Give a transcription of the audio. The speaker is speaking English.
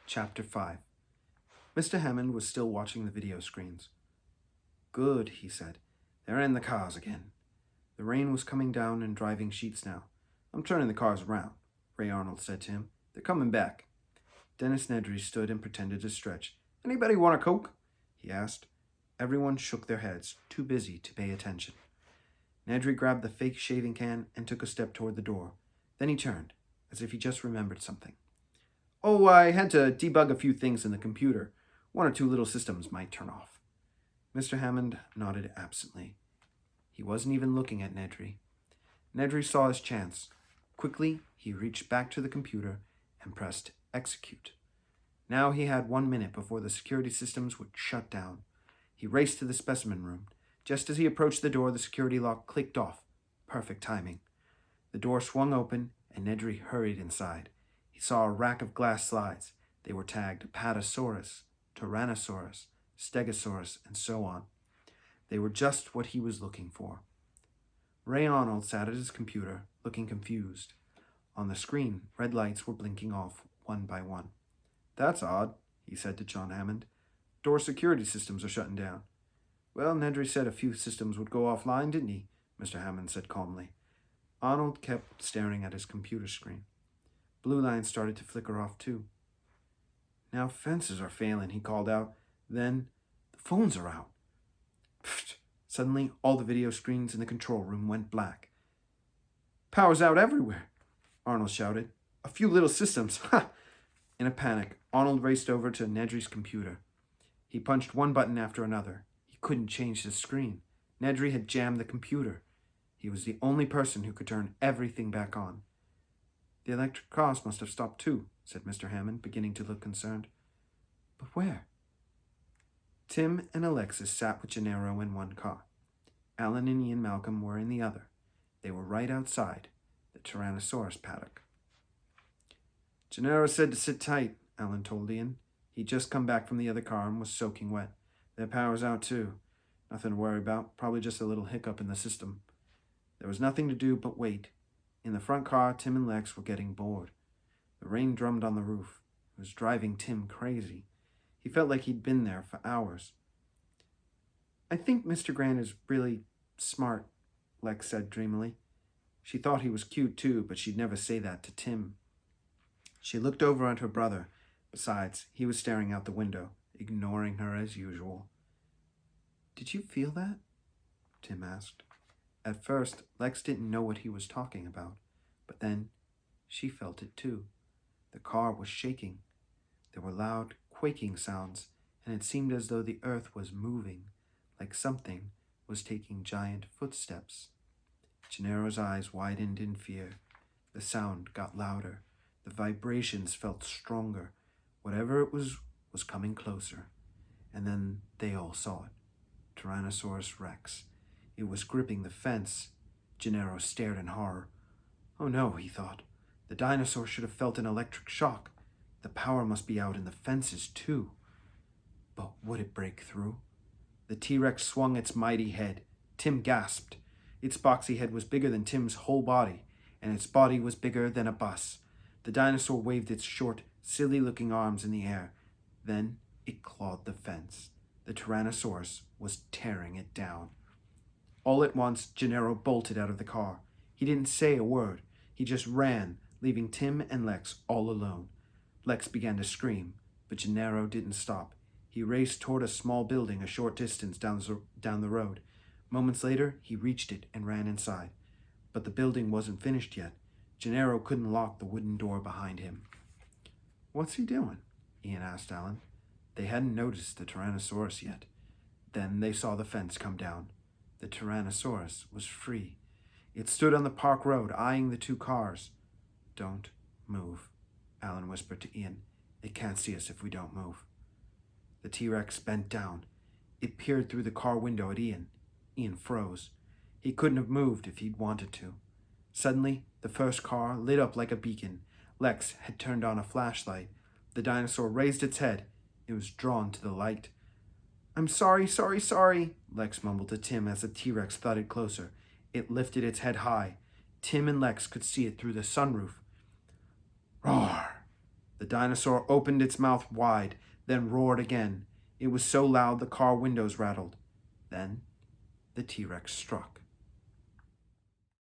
Chapter 5. Mr. Hammond was still watching the video screens. "Good," he said. "They're in the cars again." The rain was coming down in driving sheets now. "I'm turning the cars around," Ray Arnold said to him. "They're coming back." Dennis Nedry stood and pretended to stretch. "Anybody want a Coke?" he asked. Everyone shook their heads, too busy to pay attention. Nedry grabbed the fake shaving can and took a step toward the door. Then he turned, as if he just remembered something. "Oh, I had to debug a few things in the computer. One or two little systems might turn off." Mr. Hammond nodded absently. He wasn't even looking at Nedry. Nedry saw his chance. Quickly, he reached back to the computer and pressed execute. Now he had 1 minute before the security systems would shut down. He raced to the specimen room. Just as he approached the door, the security lock clicked off. Perfect timing. The door swung open, and Nedry hurried inside. He saw a rack of glass slides. They were tagged Apatosaurus, Tyrannosaurus, Stegosaurus, and so on. They were just what he was looking for. Ray Arnold sat at his computer, looking confused. On the screen, red lights were blinking off one by one. "That's odd," he said to John Hammond. "Door security systems are shutting down." "Well, Nedry said a few systems would go offline, didn't he?" Mr. Hammond said calmly. Arnold kept staring at his computer screen. Blue lines started to flicker off too. "Now fences are failing," he called out. Then, "The phones are out." Pfft! Suddenly, all the video screens in the control room went black. "Power's out everywhere," Arnold shouted. "A few little systems, ha!" In a panic, Arnold raced over to Nedry's computer. He punched one button after another. He couldn't change the screen. Nedry had jammed the computer. He was the only person who could turn everything back on. "The electric cars must have stopped too," said Mr. Hammond, beginning to look concerned. "But where?" Tim and Alexis sat with Gennaro in one car. Alan and Ian Malcolm were in the other. They were right outside the Tyrannosaurus paddock. "Gennaro said to sit tight," Alan told Ian. He'd just come back from the other car and was soaking wet. "Their power's out too. Nothing to worry about. Probably just a little hiccup in the system." There was nothing to do but wait. In the front car, Tim and Lex were getting bored. The rain drummed on the roof. It was driving Tim crazy. He felt like he'd been there for hours. "I think Mr. Grant is really smart," Lex said dreamily. She thought he was cute too, but she'd never say that to Tim. She looked over at her brother. Besides, he was staring out the window, ignoring her as usual. "Did you feel that?" Tim asked. At first, Lex didn't know what he was talking about, but then she felt it too. The car was shaking. There were loud, quaking sounds, and it seemed as though the earth was moving, like something was taking giant footsteps. Gennaro's eyes widened in fear. The sound got louder. The vibrations felt stronger. Whatever it was coming closer. And then they all saw it. Tyrannosaurus Rex. It was gripping the fence. Gennaro stared in horror. "Oh no," he thought. "The dinosaur should have felt an electric shock. The power must be out in the fences too." But would it break through? The T-Rex swung its mighty head. Tim gasped. Its boxy head was bigger than Tim's whole body, and its body was bigger than a bus. The dinosaur waved its short, silly-looking arms in the air. Then it clawed the fence. The Tyrannosaurus was tearing it down. All at once, Gennaro bolted out of the car. He didn't say a word. He just ran, leaving Tim and Lex all alone. Lex began to scream, but Gennaro didn't stop. He raced toward a small building a short distance down the road. Moments later, he reached it and ran inside. But the building wasn't finished yet. Gennaro couldn't lock the wooden door behind him. "What's he doing?" Ian asked Alan. They hadn't noticed the Tyrannosaurus yet. Then they saw the fence come down. The Tyrannosaurus was free. It stood on the park road, eyeing the two cars. "Don't move," Alan whispered to Ian. "It can't see us if we don't move." The T-Rex bent down. It peered through the car window at Ian. Ian froze. He couldn't have moved if he'd wanted to. Suddenly, the first car lit up like a beacon. Lex had turned on a flashlight. The dinosaur raised its head. It was drawn to the light. "I'm sorry, Lex mumbled to Tim as the T-Rex thudded closer. It lifted its head high. Tim and Lex could see it through the sunroof. "Roar!" The dinosaur opened its mouth wide, then roared again. It was so loud the car windows rattled. Then the T-Rex struck.